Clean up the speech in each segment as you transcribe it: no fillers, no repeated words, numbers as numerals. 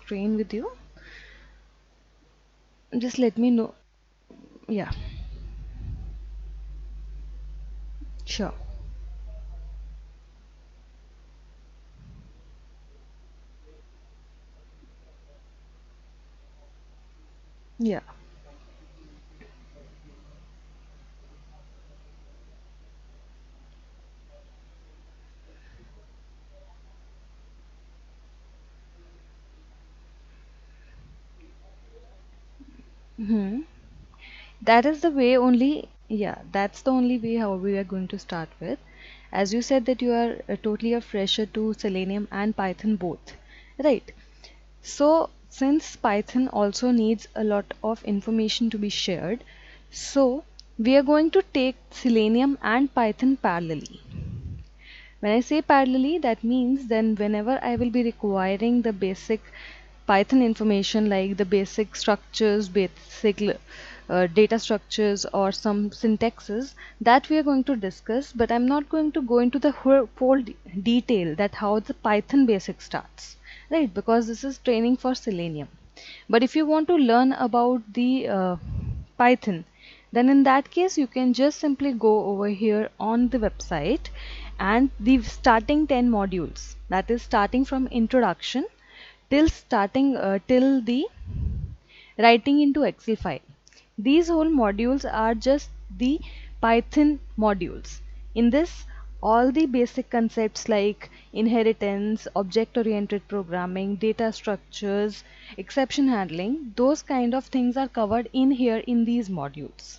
screen with you. Just let me know. Yeah, sure. Yeah. Hmm. That is the way only, yeah, that's the only way how we are going to start with. As you said that you are totally a fresher to Selenium and Python both, right? So, since Python also needs a lot of information to be shared, so we are going to take Selenium and Python parallelly. When I say parallelly, that means then whenever I will be requiring the basic Python information like the basic structures, basic data structures, or some syntaxes that we are going to discuss, but I'm not going to go into the whole detail that how the Python basic starts, right? Because this is training for Selenium. But if you want to learn about the Python, then in that case you can just simply go over here on the website and the starting 10 modules, that is starting from introduction till the writing into Excel file. These whole modules are just the Python modules. In this, all the basic concepts like inheritance, object oriented programming, data structures, exception handling, those kind of things are covered in here in these modules.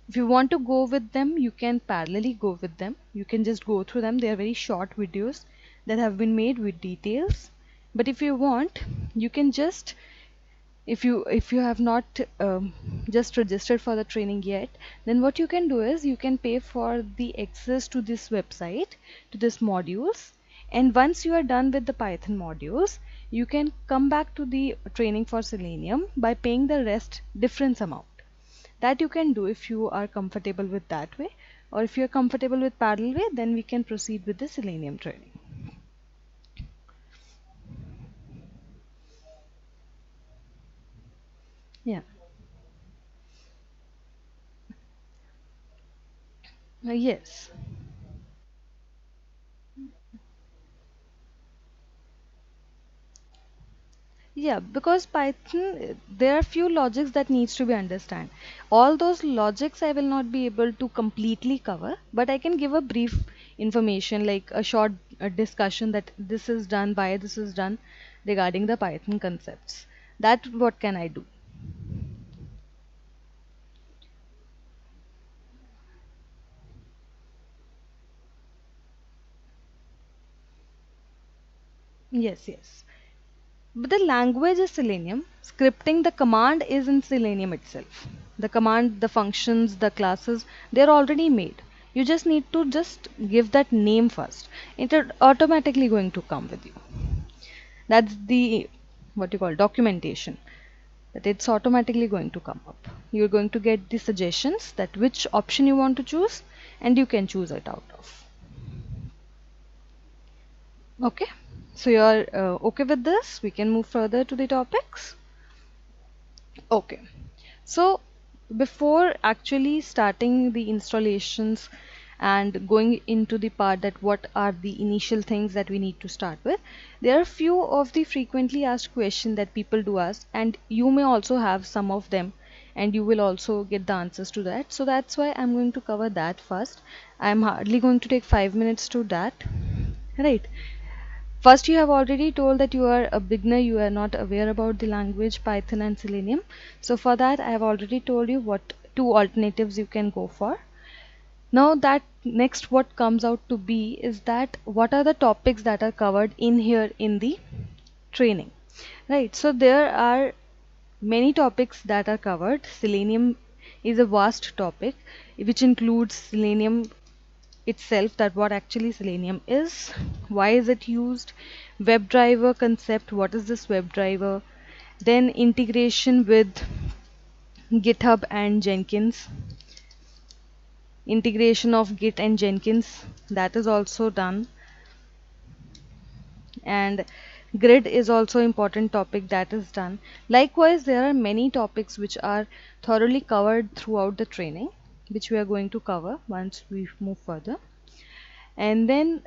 If you want to go with them, you can parallelly go with them. You can just go through them. They are very short videos that have been made with details. But if you want, you can just, if you have not just registered for the training yet, then what you can do is you can pay for the access to this website, to this modules, and once you are done with the Python modules, you can come back to the training for Selenium by paying the rest difference amount. That you can do if you are comfortable with that way, or if you are comfortable with parallel way, then we can proceed with the Selenium training. Yeah. Yes. Yeah, because Python, there are few logics that needs to be understand. All those logics I will not be able to completely cover, but I can give a brief information like a short discussion that this is done, why this is done regarding the Python concepts. That what can I do? Yes, yes. But the language is Selenium. Scripting, the command is in Selenium itself. The command, the functions, the classes, they're already made. You just need to just give that name first. It is automatically going to come with you. That's the what you call documentation. That it's automatically going to come up. You're going to get the suggestions that which option you want to choose, and you can choose it out of. Okay. So you're okay with this? We can move further to the topics. Okay. So before actually starting the installations and going into the part that what are the initial things that we need to start with, there are few of the frequently asked questions that people do ask, and you may also have some of them, and you will also get the answers to that. So that's why I'm going to cover that first. I'm hardly going to take 5 minutes to that. Right. First, you have already told that you are a beginner, you are not aware about the language Python and Selenium. So for that, I have already told you what two alternatives you can go for. Now that next what comes out to be is that what are the topics that are covered in here in the training. Right. So there are many topics that are covered. Selenium is a vast topic which includes Selenium itself, that what actually Selenium is, why is it used, WebDriver concept, what is this WebDriver, then integration with GitHub and Jenkins, integration of Git and Jenkins, that is also done, and Grid is also important topic that is done. Likewise, there are many topics which are thoroughly covered throughout the training, which we are going to cover once we move further. And then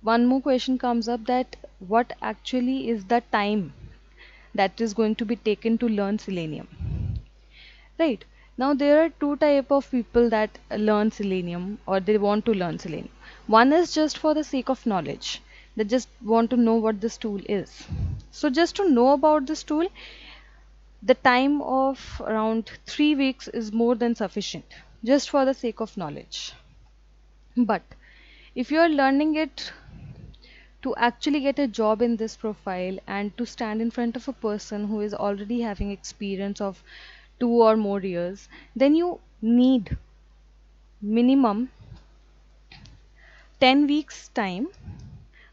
one more question comes up, that what actually is the time that is going to be taken to learn Selenium? Right. Now there are two type of people that learn Selenium, or they want to learn Selenium. One is just for the sake of knowledge. They just want to know what this tool is. So just to know about this tool, the time of around 3 weeks is more than sufficient, just for the sake of knowledge. But if you are learning it to actually get a job in this profile and to stand in front of a person who is already having experience of 2 or more years, then you need minimum 10 weeks time,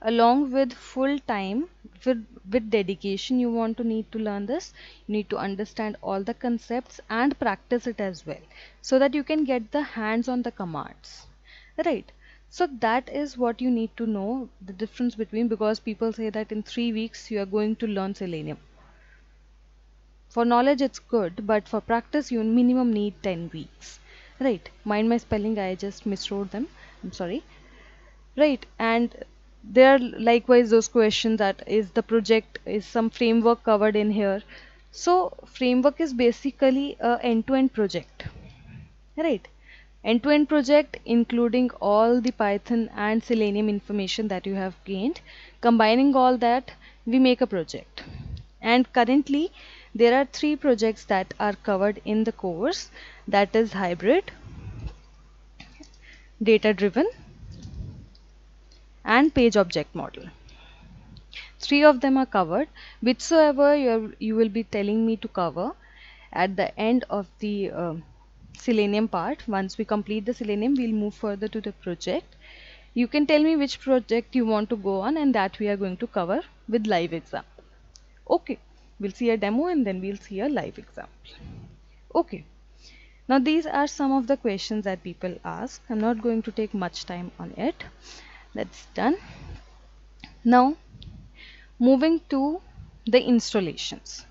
along with full time, with dedication. You want to need to learn this, you need to understand all the concepts and practice it as well, so that you can get the hands on the commands, right? So that is what you need to know the difference between, because people say that in 3 weeks you are going to learn Selenium. For knowledge it's good, but for practice you minimum need 10 weeks, right? Mind my spelling, I just miswrote them, I'm sorry. Right, and there are likewise those questions, that is the project, is some framework covered in here. So framework is basically a end-to-end project, right? End-to-end project including all the Python and Selenium information that you have gained. Combining all that, we make a project. And currently there are 3 projects that are covered in the course, that is hybrid, data driven, and page object model. 3 of them are covered. Whichsoever you will be telling me to cover at the end of the Selenium part, once we complete the Selenium, we'll move further to the project. You can tell me which project you want to go on, and that we are going to cover with live example. Okay, we'll see a demo and then we'll see a live example. Okay, now these are some of the questions that people ask. I'm not going to take much time on it. That's done. Now moving to the installations.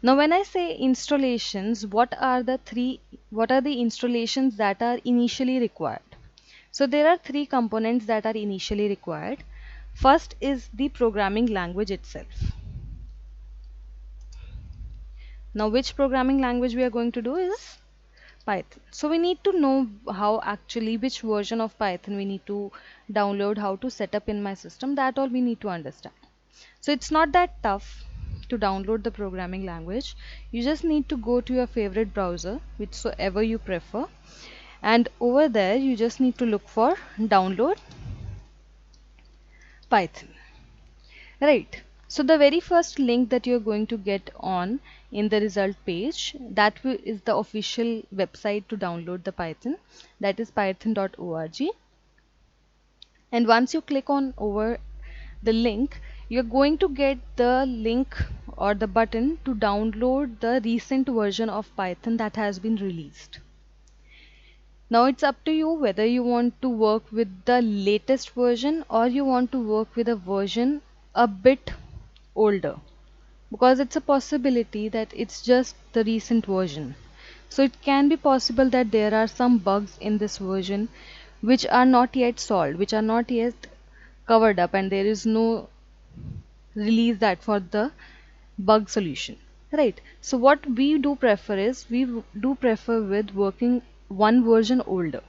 Now when I say installations, what are the installations that are initially required? So there are 3 components that are initially required. First is the programming language itself. Now which programming language we are going to do is Python. So we need to know how actually which version of Python we need to download, how to set up in my system, that all we need to understand. So it's not that tough to download the programming language. You just need to go to your favorite browser, whichsoever you prefer, and over there you just need to look for download Python. Right. So the very first link that you're going to get on in the result page, that is the official website to download the Python, that is python.org. And once you click on over the link, you're going to get the link or the button to download the recent version of Python that has been released. Now it's up to you whether you want to work with the latest version or you want to work with a version a bit older, because it's a possibility that it's just the recent version. So it can be possible that there are some bugs in this version which are not yet solved, which are not yet covered up, and there is no release that for the bug solution, right? So what we do prefer is, do prefer with working one version older.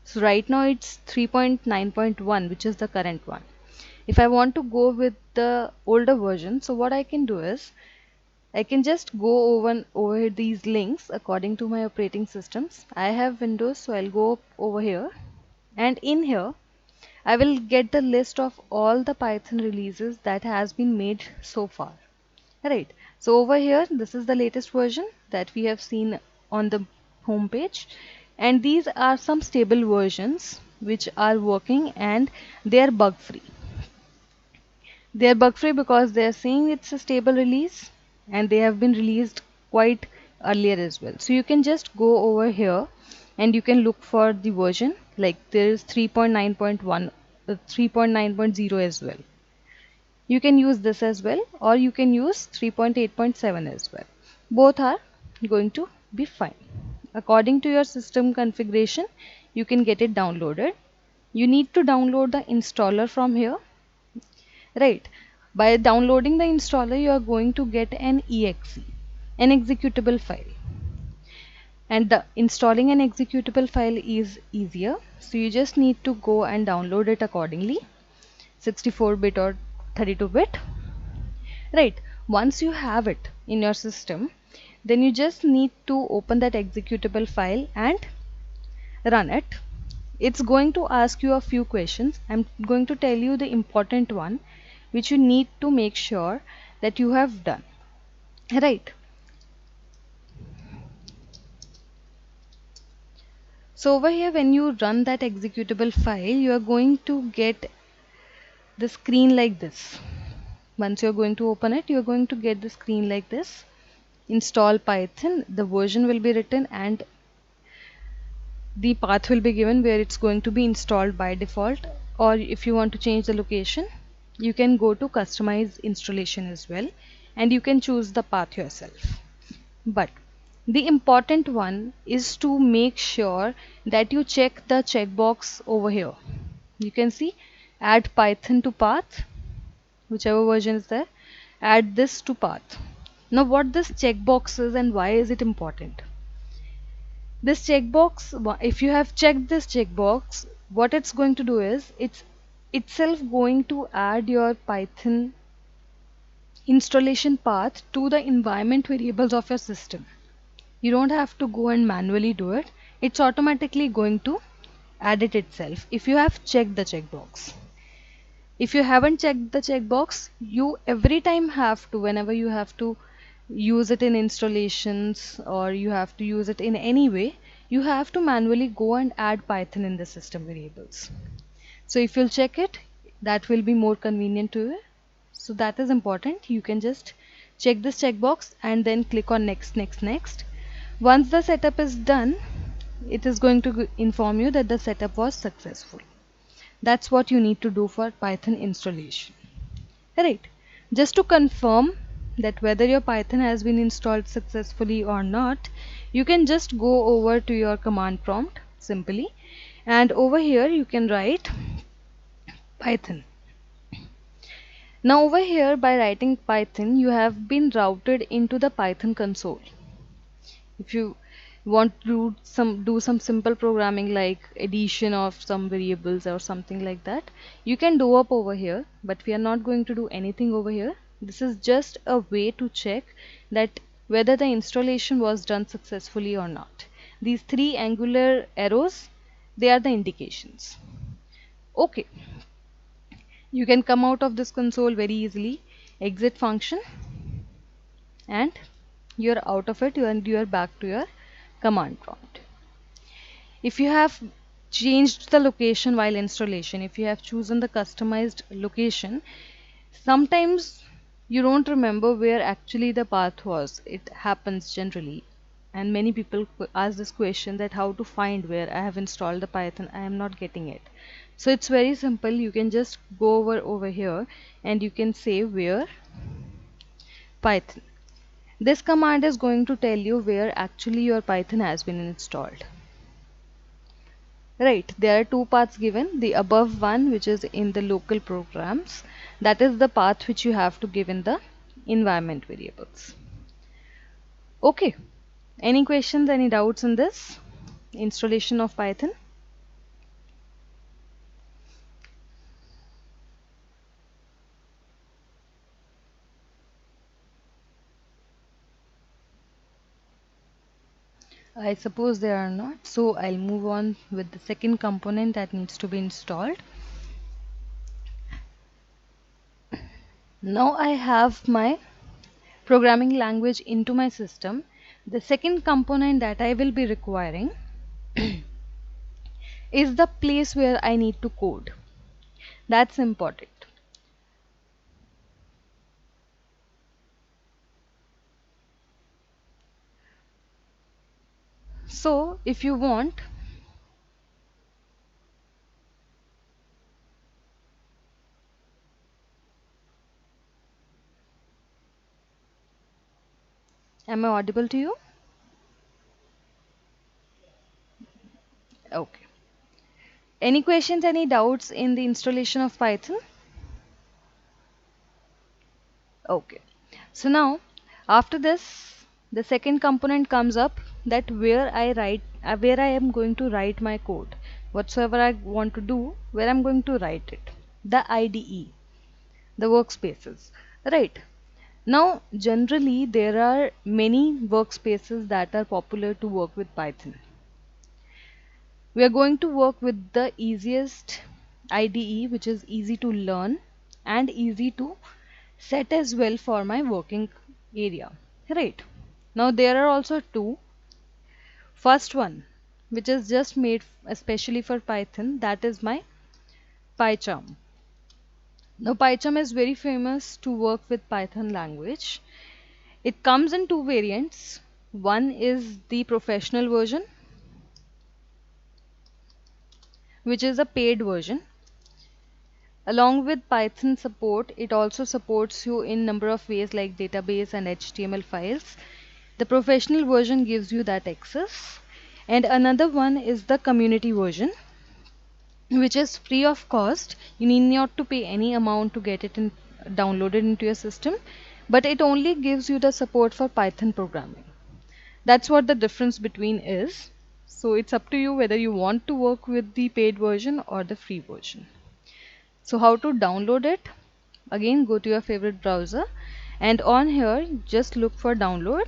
So right now it's 3.9.1, which is the current one. If I want to go with the older version, so what I can do is, I can just go over these links according to my operating systems. I have Windows, so I'll go over here, and in here I will get the list of all the Python releases that has been made so far. Right. So over here, this is the latest version that we have seen on the home page, and these are some stable versions which are working and they are bug free. They are bug free because they are saying it's a stable release, and they have been released quite earlier as well. So you can just go over here and you can look for the version, like there is 3.9.1, 3.9.0 as well. You can use this as well, or you can use 3.8.7 as well. Both are going to be fine. According to your system configuration, you can get it downloaded. You need to download the installer from here, right? By downloading the installer, you are going to get an exe, an executable file. And the installing an executable file is easier. So you just need to go and download it accordingly, 64-bit or 32-bit. Right, once you have it in your system, then you just need to open that executable file and run it. It's going to ask you a few questions. I'm going to tell you the important one which you need to make sure that you have done. Right. So over here, when you run that executable file, you are going to get the screen like this. Once you're going to open it, you're going to get the screen like this. Install Python, the version will be written and the path will be given where it's going to be installed by default, or if you want to change the location, you can go to customize installation as well, and you can choose the path yourself. But the important one is to make sure that you check the checkbox over here. You can see add Python to path, whichever version is there, add this to path. Now what this checkbox is and why is it important? This checkbox, if you have checked this checkbox, what it's going to do is it's itself going to add your Python installation path to the environment variables of your system. You don't have to go and manually do it. It's automatically going to add it itself if you have checked the checkbox. If you haven't checked the checkbox, you every time have to, whenever you have to use it in installations or you have to use it in any way, you have to manually go and add Python in the system variables. So if you'll check it, that will be more convenient to you. So that is important. You can just check this checkbox and then click on next, next, next. Once the setup is done, it is going to inform you that the setup was successful. That's what you need to do for Python installation. Right. Just to confirm that whether your Python has been installed successfully or not, you can just go over to your command prompt simply, and over here you can write Python. Now over here, by writing Python, you have been routed into the Python console. If you want to do some simple programming like addition of some variables or something like that, you can do up over here, but we are not going to do anything over here. This is just a way to check that whether the installation was done successfully or not. These three angular arrows, they are the indications. Okay, you can come out of this console very easily, exit function, and you're out of it and you're back to your command prompt. If you have changed the location while installation, if you have chosen the customized location, sometimes you don't remember where actually the path was. It happens generally, and many people ask this question that how to find where I have installed the Python, I am not getting it. So it's very simple. You can just go over here and you can say where Python. This command is going to tell you where actually your Python has been installed. Right, there are two paths given. The above one, which is in the local programs, that is the path which you have to give in the environment variables. Okay, any questions, any doubts in this installation of Python? I suppose there are not, so I'll move on with the second component that needs to be installed. Now I have my programming language into my system. The second component that I will be requiring is the place where I need to code. That's important. So if you want, Am I audible to you? Okay. Any questions, any doubts in the installation of Python? Okay. So now, after this, the second component comes up, that where I am going to write my code. Whatsoever I want to do, where I'm going to write it. The IDE, the workspaces. Right. Now, generally, there are many workspaces that are popular to work with Python. We are going to work with the easiest IDE, which is easy to learn and easy to set as well for my working area. Right. Now there are also two. First one, which is just made especially for Python, that is my PyCharm. Now PyCharm is very famous to work with Python language. It comes in two variants. One is the professional version, which is a paid version. Along with Python support, it also supports you in number of ways like database and HTML files. The professional version gives you that access. And another one is the community version, which is free of cost. You need not to pay any amount to get it downloaded into your system, but it only gives you the support for Python programming. That's what the difference between is. So it's up to you whether you want to work with the paid version or the free version. So how to download it? Again, go to your favorite browser and on here just look for download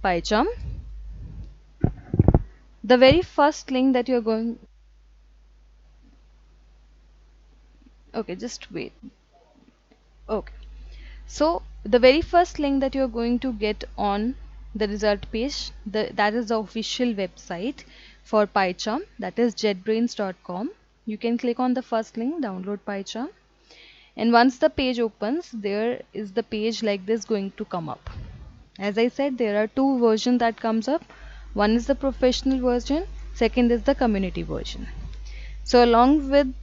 PyCharm. The very first link that you're going, okay, just wait. Okay, so the very first link that you're going to get on the result page, that is the official website for PyCharm, that is jetbrains.com. You can click on the first link, download PyCharm, and once the page opens, there is the page like this going to come up. As I said, there are two versions that comes up. One is the professional version, second is the community version. So along with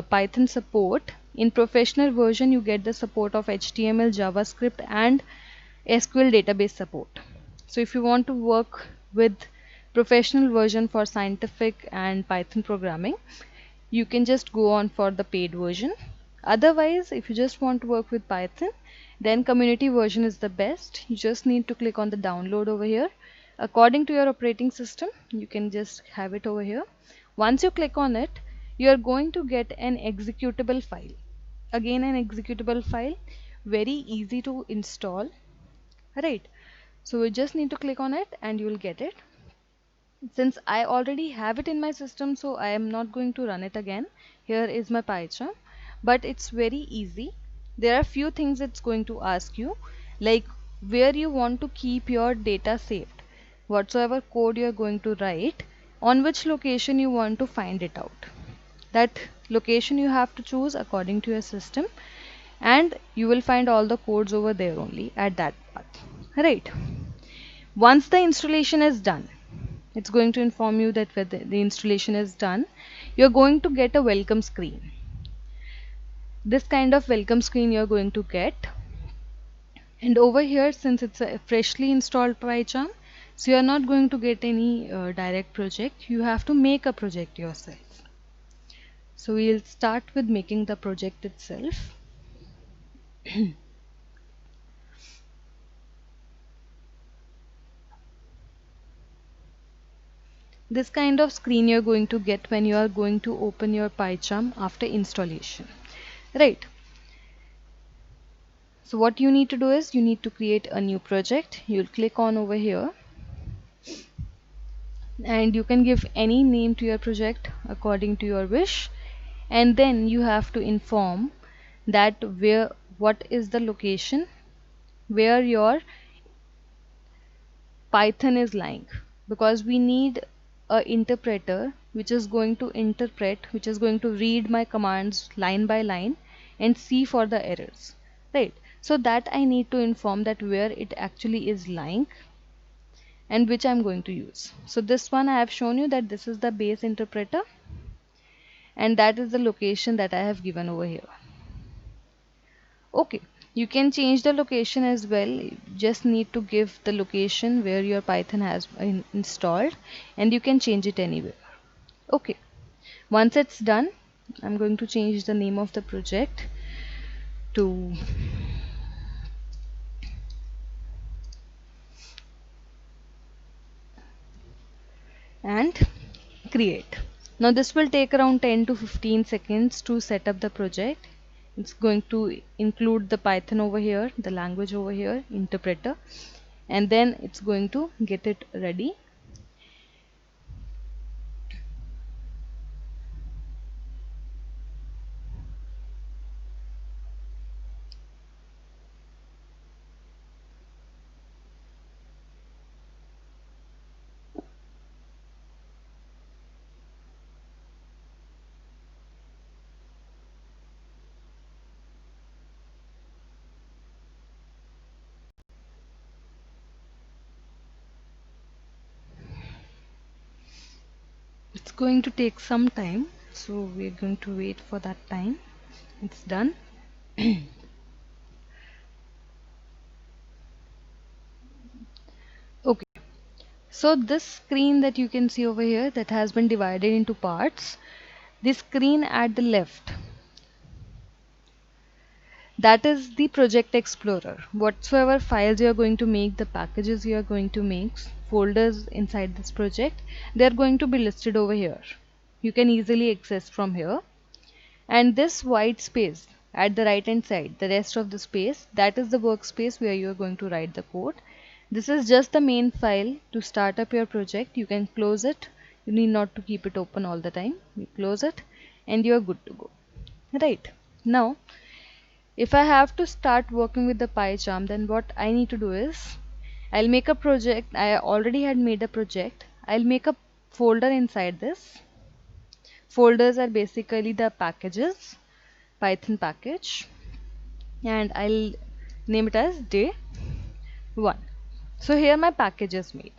Python support, in professional version you get the support of HTML, JavaScript and SQL database support. So if you want to work with professional version for scientific and Python programming, you can just go on for the paid version. Otherwise, if you just want to work with Python, then community version is the best. You just need to click on the download over here. According to your operating system, you can just have it over here. Once you click on it, you are going to get an executable file. Again, an executable file, very easy to install. Right. So you just need to click on it and you will get it. Since I already have it in my system, so I am not going to run it again. Here is my PyCharm, but it's very easy. There are few things it's going to ask you, like where you want to keep your data saved, whatsoever code you're going to write, on which location you want to find it out. That location you have to choose according to your system, and you will find all the codes over there only at that path. Right. Once the installation is done, it's going to inform you that when the installation is done, you're going to get a welcome screen. This kind of welcome screen you're going to get. And over here, since it's a freshly installed PyCharm, so you're not going to get any direct project. You have to make a project yourself. So we'll start with making the project itself. This kind of screen you're going to get when you are going to open your PyCharm after installation. Right. So what you need to do is you need to create a new project. You'll click on over here and you can give any name to your project according to your wish, and then you have to inform that what is the location where your Python is lying, because we need a interpreter which is going to interpret, which is going to read my commands line by line and see for the errors, right? So that I need to inform that where it actually is lying and which I'm going to use. So this one I have shown you that this is the base interpreter and that is the location that I have given over here. Okay, you can change the location as well. You just need to give the location where your Python has been installed, and you can change it anywhere. Okay, once it's done, I'm going to change the name of the project to and create. Now this will take around 10 to 15 seconds to set up the project. It's going to include the Python over here, the language over here, interpreter, and then it's going to get it ready. It's going to take some time, so we're going to wait for that time. It's done. Okay, so this screen that you can see over here that has been divided into parts, this screen at the left, that is the project explorer. Whatsoever files you are going to make, the packages you are going to make, folders inside this project, they are going to be listed over here. You can easily access from here. And this white space at the right hand side, the rest of the space, that is the workspace where you are going to write the code. This is just the main file to start up your project. You can close it. You need not to keep it open all the time. You close it and you are good to go. Right. Now, if I have to start working with the PyCharm, then what I need to do is I'll make a project. I already had made a project. I'll make a folder inside this. Folders are basically the packages, Python package, and I'll name it as day 1. So here my package is made.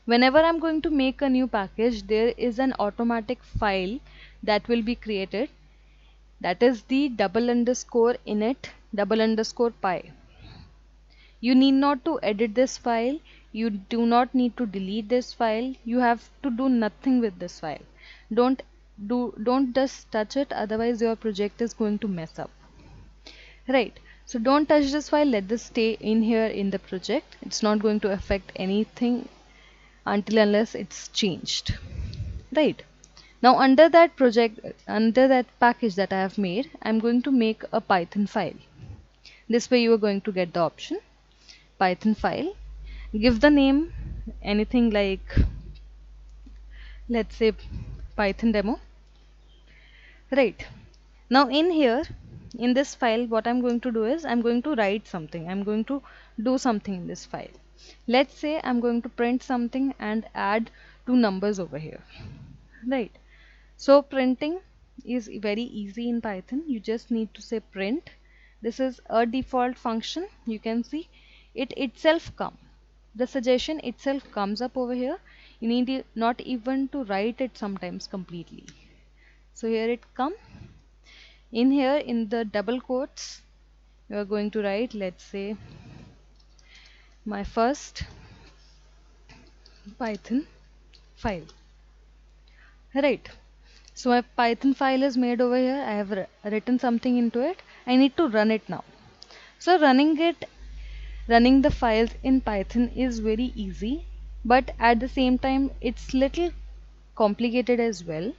Whenever I'm going to make a new package, there is an automatic file that will be created, that is the double underscore init double underscore py. You need not to edit this file. You do not need to delete this file. You have to do nothing with this file. Don't don't just touch it, otherwise your project is going to mess up. Right. So don't touch this file. Let this stay in here in the project. It's not going to affect anything until unless it's changed. Right. Now under that project, under that package that I have made, I'm going to make a Python file. This way you are going to get the option Python file. Give the name anything like, let's say, Python demo. Right. Now in here, in this file, what I'm going to do is I'm going to write something. I'm going to do something in this file. Let's say I'm going to print something and add two numbers over here. Right. So printing is very easy in Python. You just need to say print. This is a default function. You can see it itself come. The suggestion itself comes up over here. You need not even to write it sometimes completely. So here it come. In here in the double quotes, you are going to write, let's say, my first Python file. Right. So my Python file is made over here. I have written something into it. I need to run it now. So running the files in Python is very easy, but at the same time it's little complicated as well,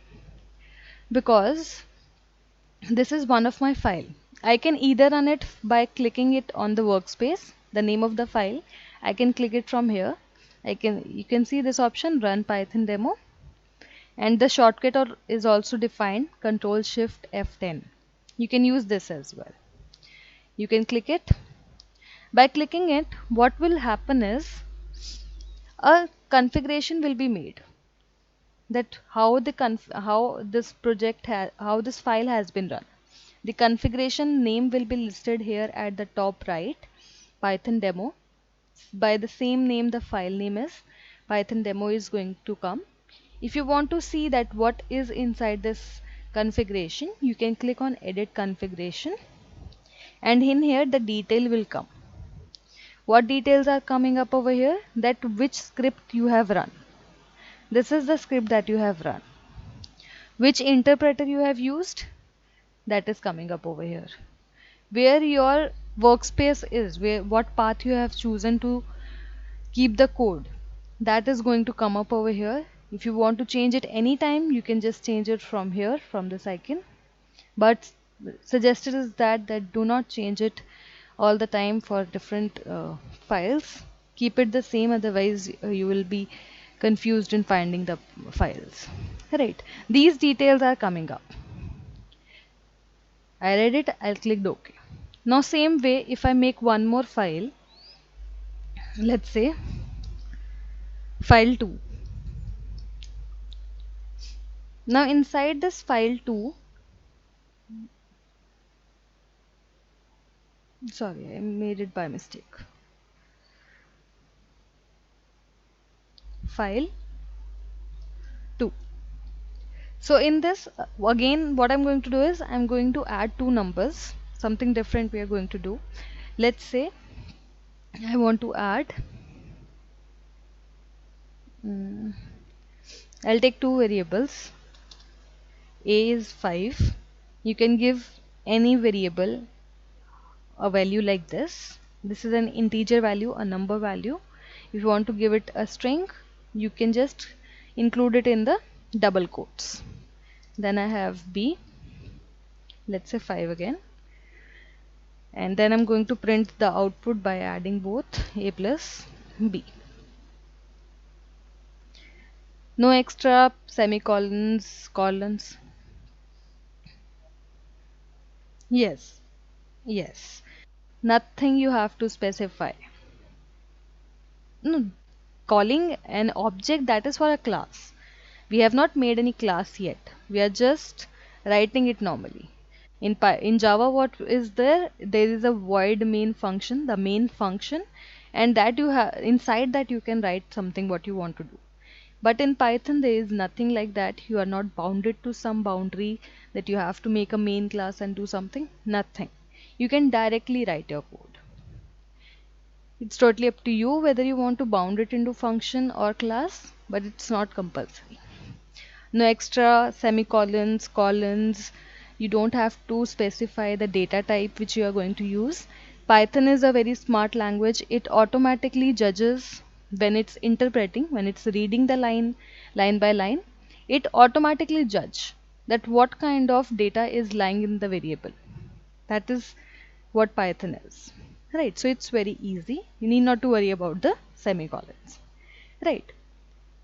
because this is one of my file. I can either run it by clicking it on the workspace, the name of the file. I can click it from here. You can see this option, run Python demo, and the shortcut is also defined, Control Shift F10. You can use this as well. You can click it. By clicking it, what will happen is a configuration will be made, that how this how this file has been run. The configuration name will be listed here at the top right, Python demo. By the same name the file name is, Python demo is going to come. If you want to see that what is inside this configuration, you can click on edit configuration, and in here the detail will come. What details are coming up over here? That which script you have run. This is the script that you have run. Which interpreter you have used? That is coming up over here. Where your workspace is, where what path you have chosen to keep the code, that is going to come up over here. If you want to change it anytime, you can just change it from here, from this icon. But suggested is that do not change it all the time for different files. Keep it the same, otherwise you will be confused in finding the files. Right, these details are coming up. I read it, I'll click OK. Now same way, if I make one more file, let's say file 2. Now inside this file 2, sorry, I made it by mistake. File 2. So in this, again, what I'm going to do is I'm going to add two numbers, something different we are going to do. Let's say I want to add, mm, I'll take two variables. A is 5. You can give any variable a value like this. This is an integer value, a number value. If you want to give it a string, you can just include it in the double quotes. Then I have B, let's say 5 again, and then I'm going to print the output by adding both A plus B. No extra semicolons, colons. Yes, yes. Nothing you have to specify. No, calling an object, that is for a class. We have not made any class yet. We are just writing it normally. In Java, what is there? There is a void main function, the main function, and that you have inside that you can write something what you want to do. But in Python, there is nothing like that. You are not bounded to some boundary that you have to make a main class and do something. Nothing. You can directly write your code. It's totally up to you whether you want to bound it into function or class, but it's not compulsory. No extra semicolons, colons. You don't have to specify the data type which you are going to use. Python is a very smart language. It automatically judges when it's interpreting, when it's reading the line by line. It automatically judge that what kind of data is lying in the variable. That is what Python is. Right, so it's very easy. You need not to worry about the semicolons. Right.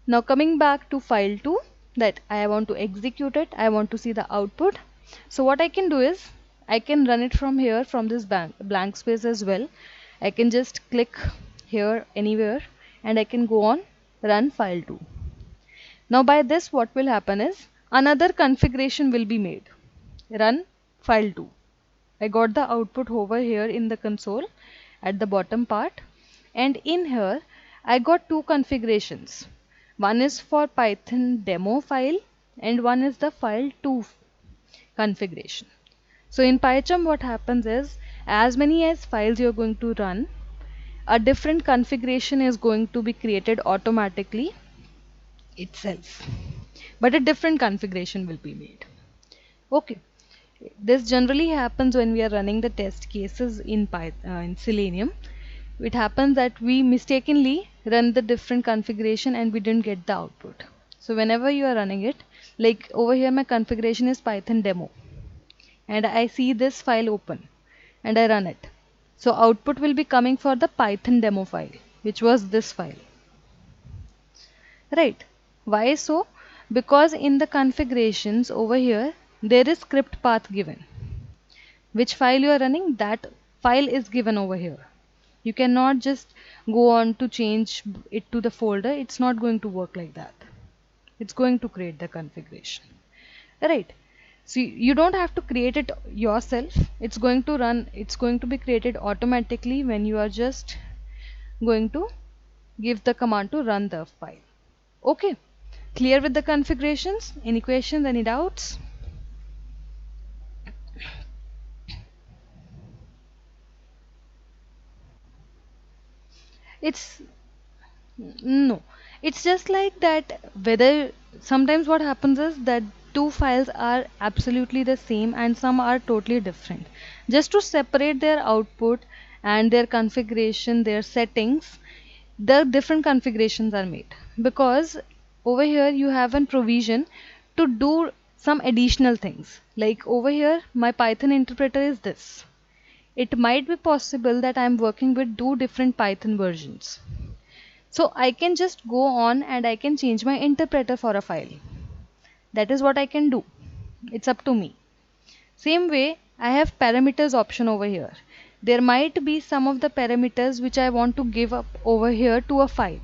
Now coming back to file 2, that I want to execute it, I want to see the output. So what I can do is I can run it from here, from this blank space as well. I can just click here anywhere and I can go on run file 2. Now by this what will happen is another configuration will be made. Run file 2. I got the output over here in the console at the bottom part, and in here I got two configurations. One is for Python demo file and one is the file 2 configuration. So in PyCharm what happens is as many as files you're going to run, a different configuration is going to be created automatically itself, but a different configuration will be made. Okay. This generally happens when we are running the test cases in in Selenium. It happens that we mistakenly run the different configuration and we didn't get the output. So whenever you are running it, like over here my configuration is Python demo and I see this file open and I run it. So output will be coming for the Python demo file, which was this file. Right. Why so? Because in the configurations over here, there is script path given. Which file you are running, that file is given over here. You cannot just go on to change it to the folder. It's not going to work like that. It's going to create the configuration. Right. So you don't have to create it yourself. It's going to run, it's going to be created automatically when you are just going to give the command to run the file. Okay. Clear with the configurations? Any questions, any doubts? It's no, it's just like that. Whether sometimes what happens is that two files are absolutely the same and some are totally different. Just to separate their output and their configuration, their settings, the different configurations are made because over here you have a provision to do some additional things. Like over here, my Python interpreter is this. It might be possible that I'm working with two different Python versions. So I can just go on and I can change my interpreter for a file. That is what I can do. It's up to me. Same way, I have parameters option over here. There might be some of the parameters which I want to give up over here to a file,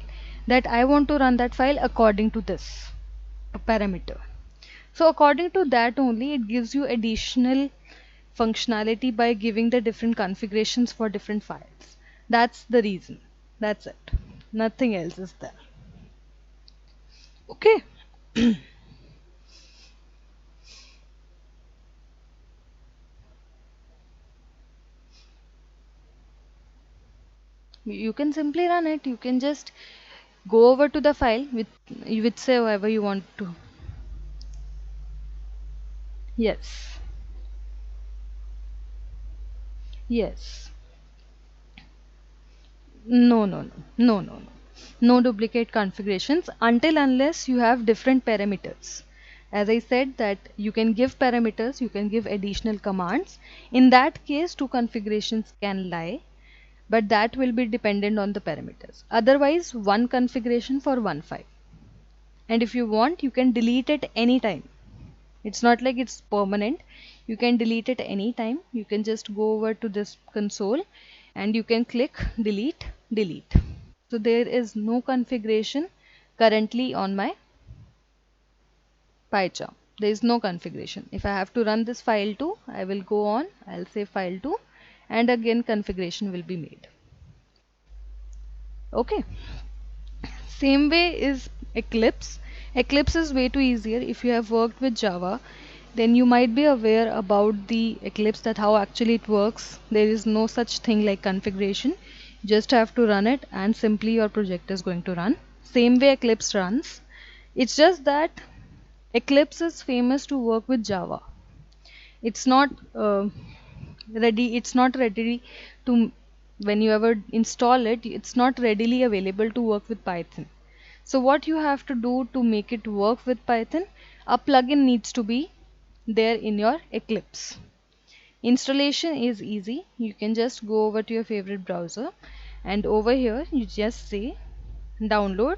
that I want to run that file according to this parameter. So according to that only it gives you additional functionality by giving the different configurations for different files. That's the reason. That's it. Nothing else is there. Okay. You can simply run it. You can just go over to the file with say whatever you want to. Yes. Yes. No, no, no. No, no, no. No duplicate configurations until unless you have different parameters. As I said that you can give parameters, you can give additional commands. In that case, two configurations can lie, but that will be dependent on the parameters. Otherwise, one configuration for one file. And if you want, you can delete it anytime. It's not like it's permanent. You can delete it anytime. You can just go over to this console and you can click delete, delete. So there is no configuration currently on my PyCharm. There is no configuration. If I have to run this file too, I will go on, I'll say file 2 and again configuration will be made. Okay. Same way is Eclipse. Eclipse is way too easier. If you have worked with Java, then you might be aware about the Eclipse, that how actually it works. There is no such thing like configuration. You just have to run it and simply your project is going to run. Same way Eclipse runs. It's just that Eclipse is famous to work with Java. It's not ready to, when you ever install it, it's not readily available to work with Python. So what you have to do to make it work with Python, a plugin needs to be there in your Eclipse. Installation is easy. You can just go over to your favorite browser and over here you just say download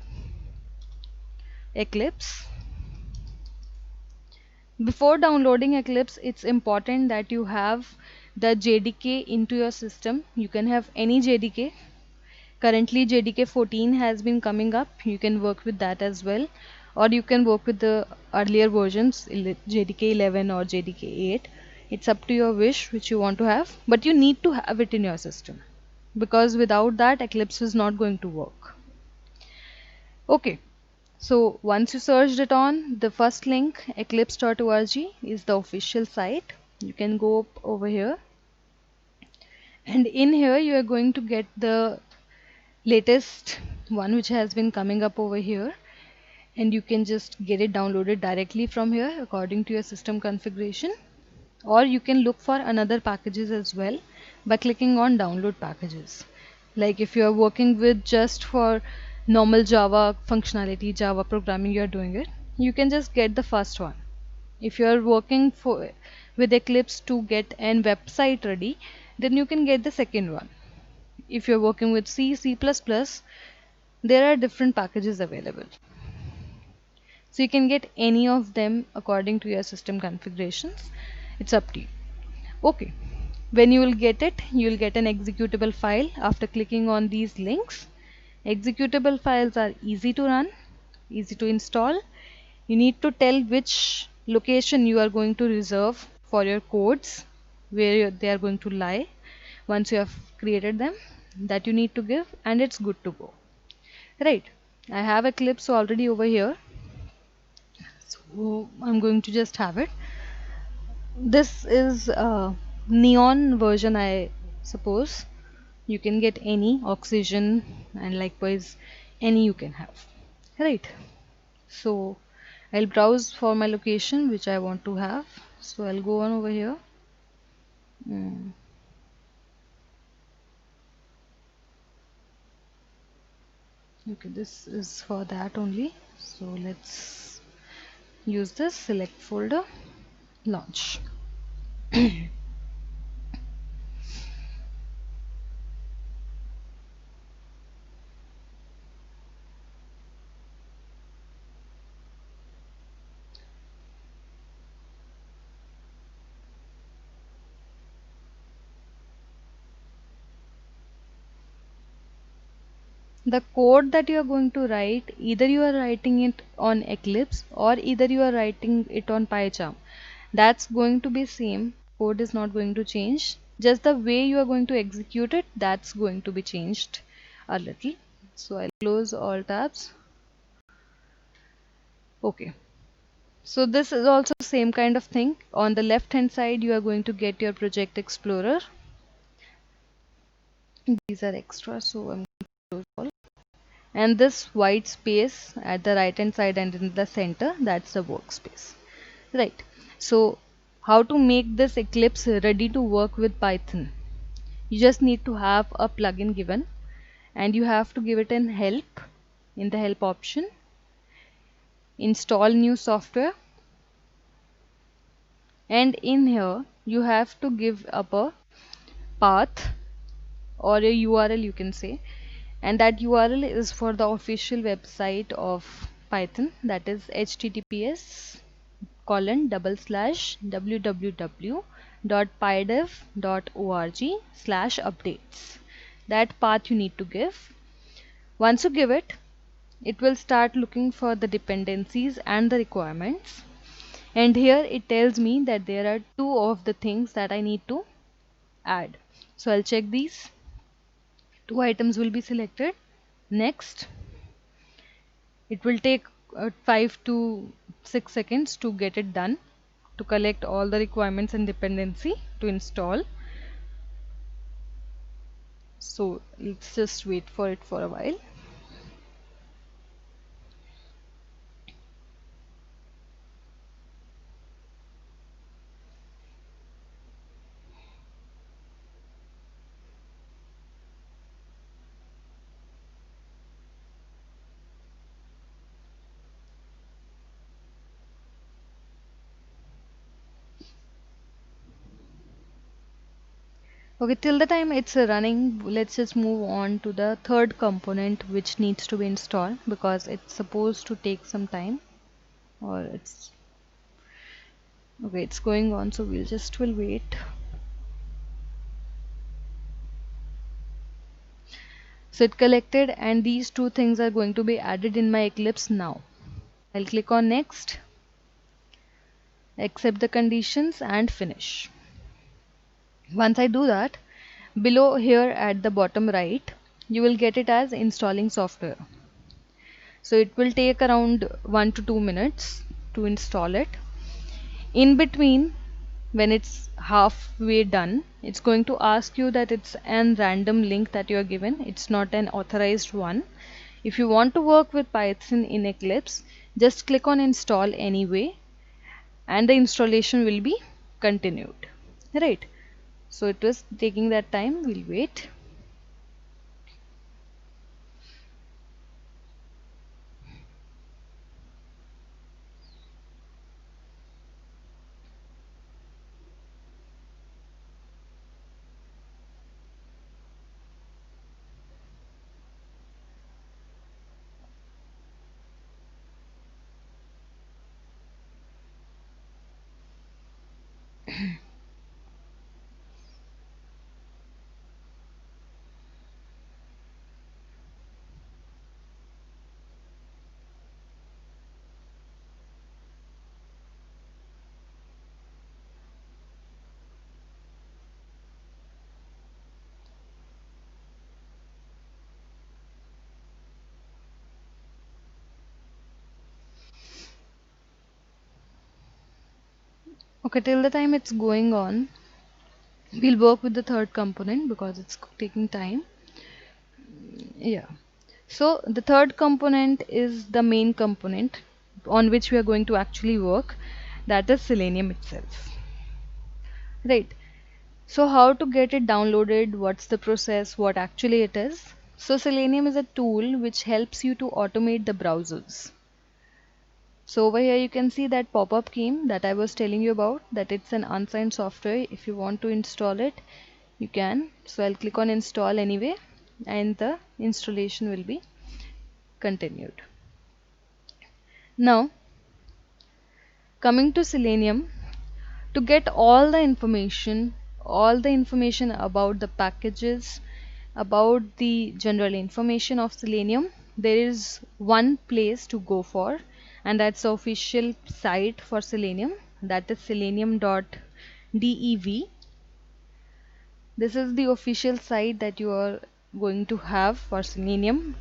Eclipse. Before downloading Eclipse, it's important that you have the JDK into your system. You can have any JDK. Currently JDK 14 has been coming up. You can work with that as well, or you can work with the earlier versions, JDK 11 or JDK 8. It's up to your wish which you want to have, but you need to have it in your system because without that Eclipse is not going to work. Okay, so once you searched it on, the first link eclipse.org is the official site. You can go up over here and in here you are going to get the latest one which has been coming up over here, and you can just get it downloaded directly from here according to your system configuration, or you can look for another packages as well by clicking on download packages. Like if you are working with just for normal Java functionality, Java programming, you are doing it, you can just get the first one. If you are working for with Eclipse to get an website ready, then you can get the second one. If you're working with C, C++, there are different packages available. So you can get any of them according to your system configurations. It's up to you. Okay. When you will get it, you will get an executable file after clicking on these links. Executable files are easy to run, easy to install. You need to tell which location you are going to reserve for your codes, where they are going to lie once you have created them, that you need to give, and it's good to go. Right. I have Eclipse already over here, so I'm going to just have it. This is a neon version, I suppose. You can get any oxygen, and likewise any you can have, right? So I'll browse for my location which I want to have. So I'll go on over here. Mm. Okay, this is for that only. So let's use this, select folder, launch. The code that you are going to write, either you are writing it on Eclipse or either you are writing it on PyCharm. That's going to be same. Code is not going to change. Just the way you are going to execute it, that's going to be changed a little. So I'll close all tabs. Okay. So this is also same kind of thing. On the left hand side, you are going to get your Project Explorer. These are extra, so I'm going to close all. And this white space at the right hand side and in the center, that's the workspace. Right. So how to make this Eclipse ready to work with Python? You just need to have a plugin given, and you have to give it in help, in the help option, install new software, and in here you have to give up a path or a URL, you can say, and that URL is for the official website of Python, that is https colon double slash www.pydev.org/updates. That path you need to give. Once you give it, it will start looking for the dependencies and the requirements. And here it tells me that there are two of the things that I need to add. So I'll check these. Two items will be selected. Next, it will take 5 to 6 seconds to get it done, to collect all the requirements and dependency to install. So let's just wait for it for a while. Okay, till the time it's running, let's just move on to the third component which needs to be installed, because it's supposed to take some time, or it's okay, it's going on, so we'll wait. So it collected, and these two things are going to be added in my Eclipse now. I'll click on next, accept the conditions and finish. Once I do that, below here at the bottom right, you will get it as installing software. So it will take around 1 to 2 minutes to install it. In between, when it's halfway done, it's going to ask you that it's an random link that you are given. It's not an authorized one. If you want to work with Python in Eclipse, just click on install anyway, and the installation will be continued. Right. So it was taking that time. We'll wait. Okay, till the time it's going on, We'll work with the third component because it's taking time. Yeah. So the third component is the main component on which we are going to actually work, that is Selenium itself. Right. So how to get it downloaded, what's the process, what actually it is. So Selenium is a tool which helps you to automate the browsers. So over here you can see that pop-up came that I was telling you about, that it's an unsigned software. If you want to install it, you can. So I'll click on install anyway, and the installation will be continued. Now coming to Selenium, to get all the information about the packages, about the general information of Selenium, there is one place to go for, and that's the official site for Selenium, that is selenium.dev. This is the official site that you are going to have for Selenium,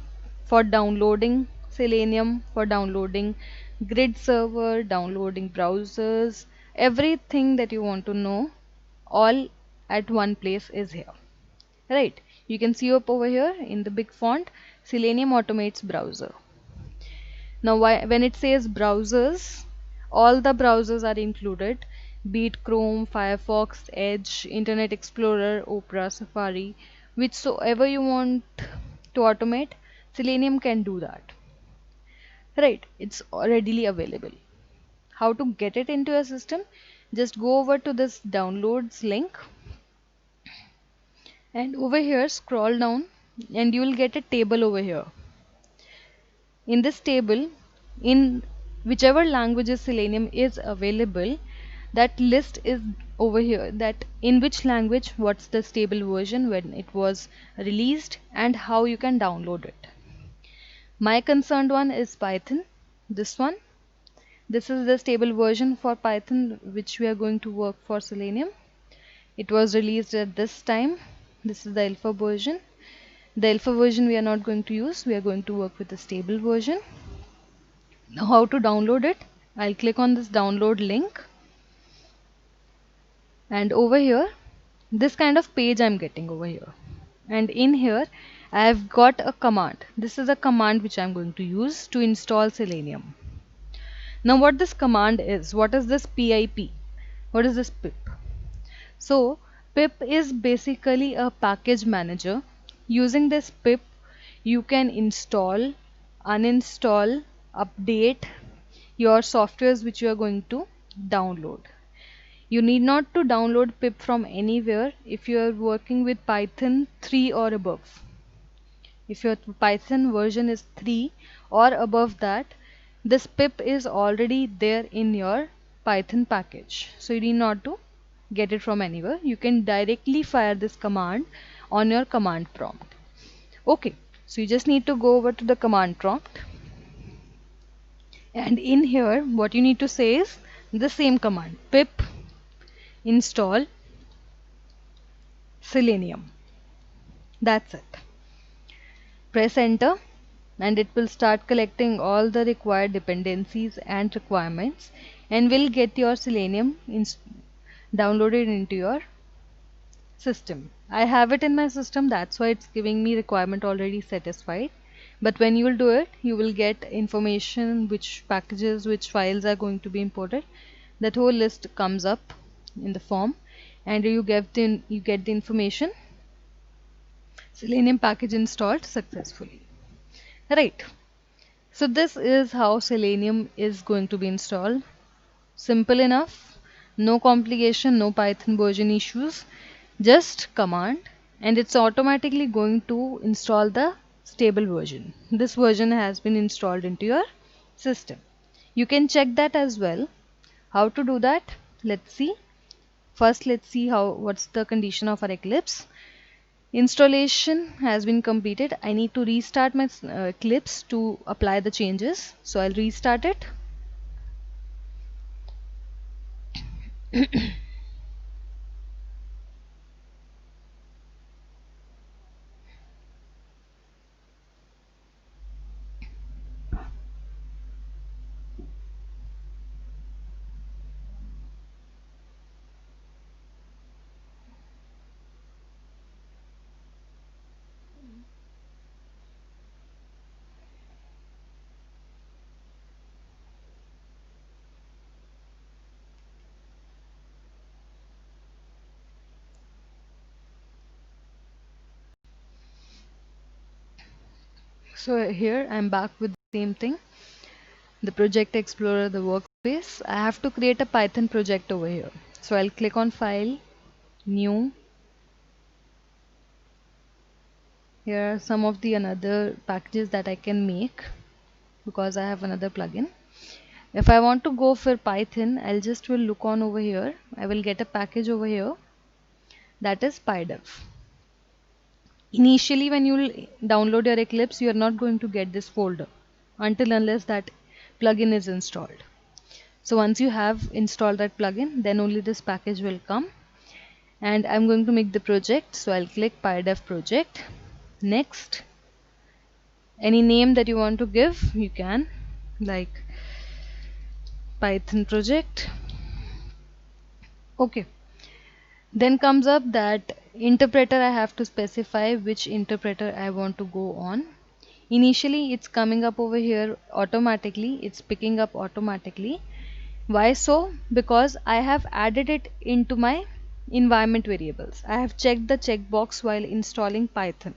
for downloading Selenium, for downloading grid server, downloading browsers, everything that you want to know, all at one place is here. Right? You can see up over here in the big font, Selenium automates browser. Now, when it says browsers, all the browsers are included, be it Chrome, Firefox, Edge, Internet Explorer, Opera, Safari, whichsoever you want to automate, Selenium can do that. Right, it's readily available. How to get it into your system? Just go over to this downloads link, and over here scroll down, and you will get a table over here. In this table, in whichever languages Selenium is available, that list is over here, that in which language, what's the stable version, when it was released, and how you can download it. My concerned one is Python, this one. This is the stable version for Python which we are going to work for Selenium. It was released at this time. This is the alpha version. The alpha version we are not going to use, we are going to work with the stable version. Now how to download it? I'll click on this download link, and over here this kind of page I'm getting over here, and in here I've got a command. This is a command which I'm going to use to install Selenium. Now what this command is, what is this pip, what is this pip? So pip is basically a package manager. Using this pip you can install, uninstall, update your softwares which you are going to download. You need not to download pip from anywhere if you are working with Python 3 or above. If your Python version is 3 or above that, this pip is already there in your Python package. So you need not to get it from anywhere. You can directly fire this command on your command prompt. Okay, so you just need to go over to the command prompt, and in here what you need to say is the same command, pip install Selenium. That's it. Press enter, and it will start collecting all the required dependencies and requirements, and will get your Selenium downloaded into your system. I have it in my system, that's why it's giving me requirement already satisfied. But when you will do it, you will get information which packages, which files are going to be imported. That whole list comes up in the form, and you get the information, Selenium package installed successfully. Right. So this is how Selenium is going to be installed. Simple enough, no complication, no Python version issues, just command, and it's automatically going to install the stable version. This version has been installed into your system. You can check that as well. How to do that? Let's see. First, let's see what's the condition of our Eclipse. Installation has been completed. I need to restart my Eclipse to apply the changes. So I'll restart it. So here I'm back with the same thing, the project explorer, the workspace. I have to create a Python project over here. So I'll click on file, new. Here are some of the another packages that I can make because I have another plugin. If I want to go for Python, I'll just will look on over here. I will get a package over here that is PyDev. Initially, when you will download your Eclipse, you are not going to get this folder until unless that plugin is installed. So once you have installed that plugin, then only this package will come. And I'm going to make the project. So I'll click PyDev project. Next, any name that you want to give, you can, like Python project. Okay. Then comes up that interpreter. I have to specify which interpreter I want to go on. Initially it's coming up over here automatically, it's picking up automatically. Why so? Because I have added it into my environment variables. I have checked the checkbox while installing Python.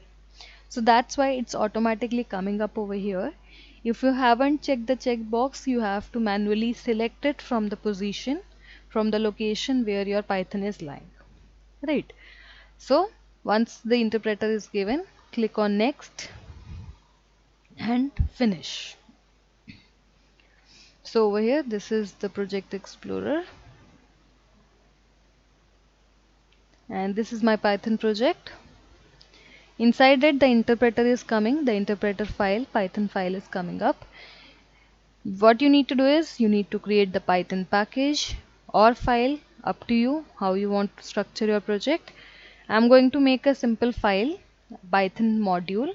So that's why it's automatically coming up over here. If you haven't checked the checkbox, you have to manually select it from the position, from the location where your Python is lying. Right. So once the interpreter is given, click on next and finish. So over here, this is the project explorer and this is my Python project. Inside it, the interpreter is coming, the interpreter file, Python file is coming up. What you need to do is you need to create the Python package or file, up to you how you want to structure your project. I'm going to make a simple file, Python module.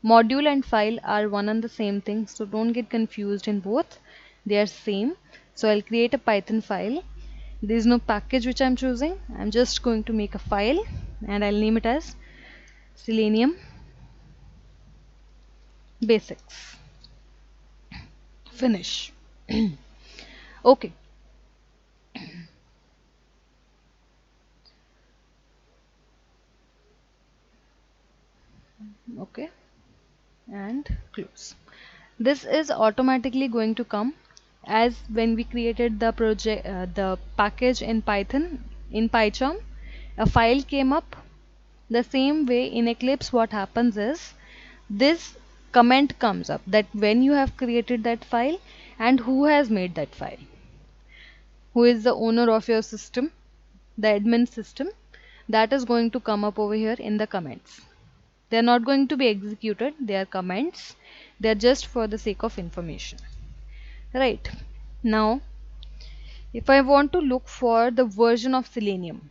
Module and file are one and the same thing, so don't get confused in both. They are same. So I'll create a Python file. There is no package which I'm choosing. I'm just going to make a file and I'll name it as Selenium Basics. Finish. Okay. Okay. And close. This is automatically going to come as when we created the project, the package in Python, in PyCharm, a file came up. The same way in Eclipse, what happens is this comment comes up that when you have created that file and who has made that file, who is the owner of your system, the admin system, that is going to come up over here in the comments. They are not going to be executed, they are comments, they are just for the sake of information. Right. Now, if I want to look for the version of Selenium,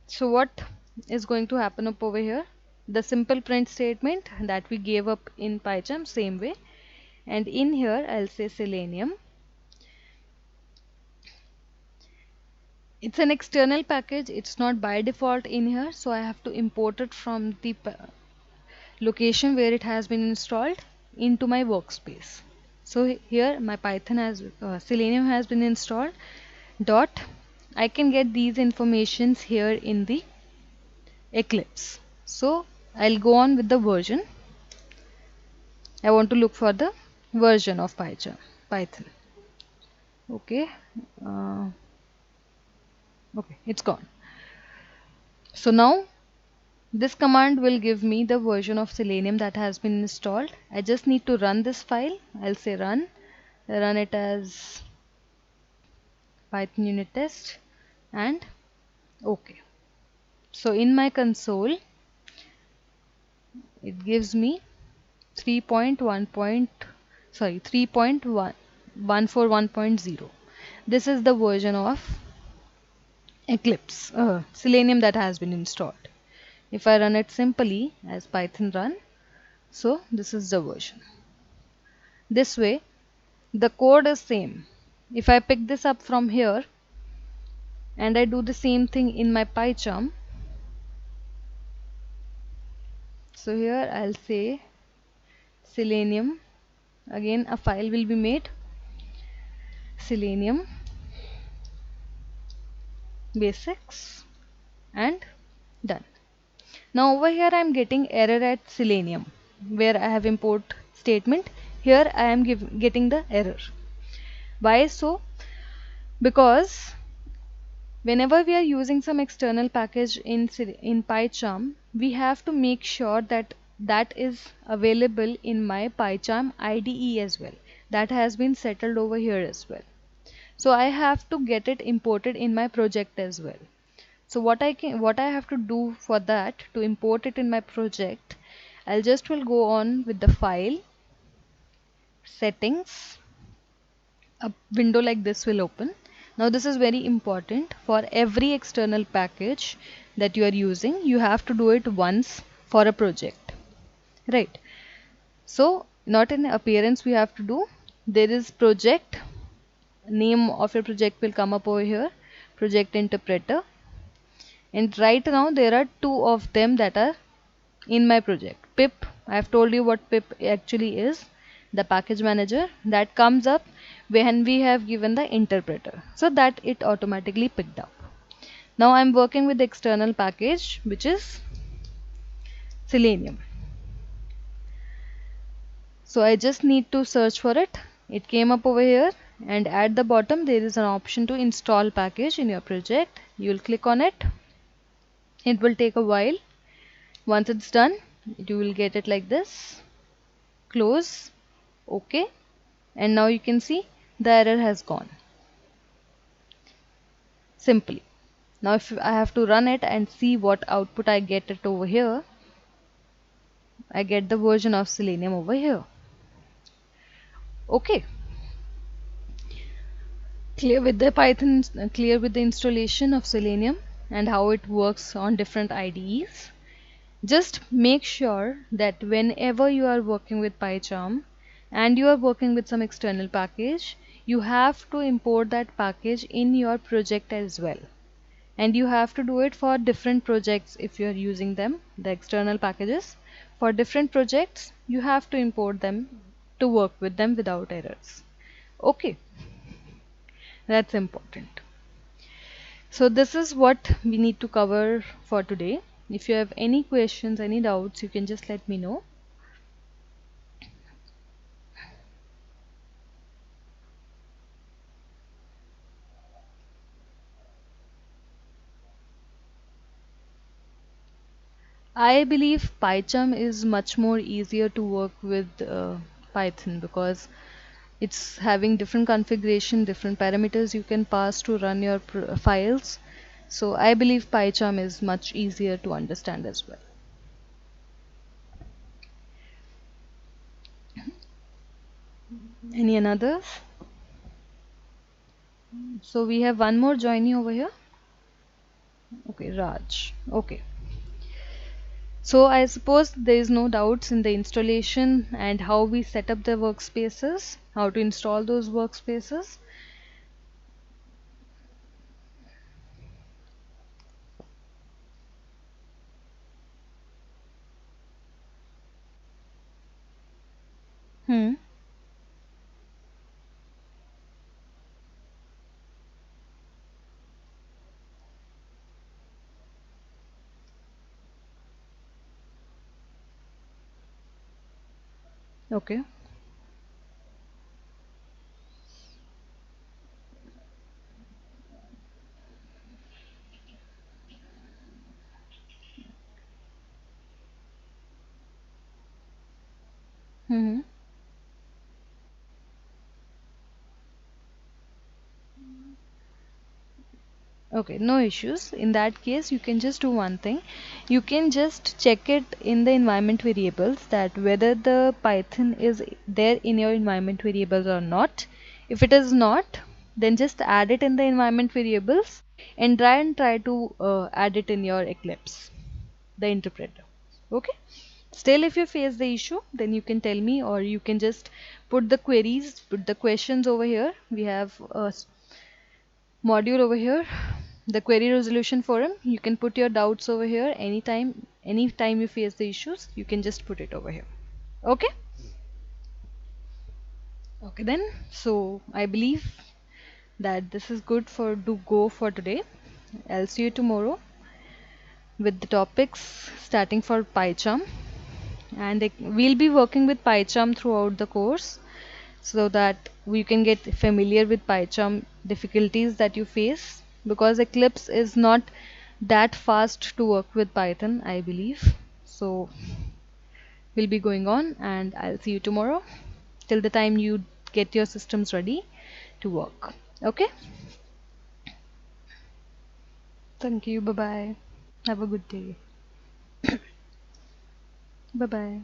so what is going to happen up over here? The simple print statement that we gave up in PyCharm, same way. And in here, I'll say Selenium. It's an external package. It's not by default in here. So I have to import it from the location where it has been installed into my workspace. So here my Python has Selenium has been installed. Dot. I can get these informations here in the Eclipse. So I'll go on with the version. I want to look for the version of Python. Okay. Uh, okay, it's gone. So now this command will give me the version of Selenium that has been installed. I just need to run this file. I'll say run it as Python unit test and okay. So in my console it gives me 3.1.0. This is the version of Eclipse, Selenium that has been installed. If I run it simply as Python run, so this is the version. This way the code is same. If I pick this up from here and I do the same thing in my PyCharm, so here I'll say Selenium, again a file will be made, Selenium basics, and done. Now over here I'm getting error at Selenium. where I have import statement, here I am getting the error. Why so? Because whenever we are using some external package in PyCharm, we have to make sure that that is available in my PyCharm IDE as well. That has been settled over here as well. So I have to get it imported in my project as well. So what I have to do for that to import it in my project, I'll just will go on with the file settings. A window like this will open. Now this is very important. For every external package that you are using, you have to do it once for a project, right? So not in appearance we have to do. There is project, name of your project will come up over here, project interpreter, and right now there are two of them that are in my project. Pip, I have told you what pip actually is, the package manager that comes up when we have given the interpreter, so that it automatically picked up. Now I'm working with the external package which is Selenium. So I just need to search for it. It came up over here, and at the bottom there is an option to install package in your project. You will click on it. It will take a while. Once it's done, you will get it like this. Close. OK. And now you can see the error has gone. Simply. Now if I have to run it and see what output I get it over here, I get the version of Selenium over here. Okay. Clear with the Python, clear with the installation of Selenium and how it works on different IDEs. Just make sure that whenever you are working with PyCharm and you are working with some external package, you have to import that package in your project as well. And you have to do it for different projects if you are using them, the external packages. For different projects, you have to import them to work with them without errors. Okay, that's important. So this is what we need to cover for today. If you have any questions, any doubts, you can just let me know. I believe PyCharm is much more easier to work with Python because it's having different configuration, different parameters you can pass to run your files. So I believe PyCharm is much easier to understand as well. Any others? So we have one more joinee over here. Okay, Raj. Okay. So I suppose there is no doubts in the installation and how we set up the workspaces, how to install those workspaces. Hmm. Okay. Hmm. Okay, no issues. In that case, you can just do one thing. You can just check it in the environment variables that whether the Python is there in your environment variables or not. If it is not, then just add it in the environment variables and try to add it in your Eclipse, the interpreter. Okay. Still, if you face the issue, then you can tell me, or you can just put the queries, put the questions over here. We have a module over here, the query resolution forum. You can put your doubts over here anytime you face the issues, you can just put it over here. Okay. Okay then, so I believe that this is good for to go for today. I'll see you tomorrow with the topics starting for PyCharm, and we'll be working with PyCharm throughout the course so that we can get familiar with PyCharm difficulties that you face, because Eclipse is not that fast to work with Python, I believe. So we'll be going on, and I'll see you tomorrow till the time you get your systems ready to work. Okay? Thank you. Bye bye. Have a good day. Bye bye.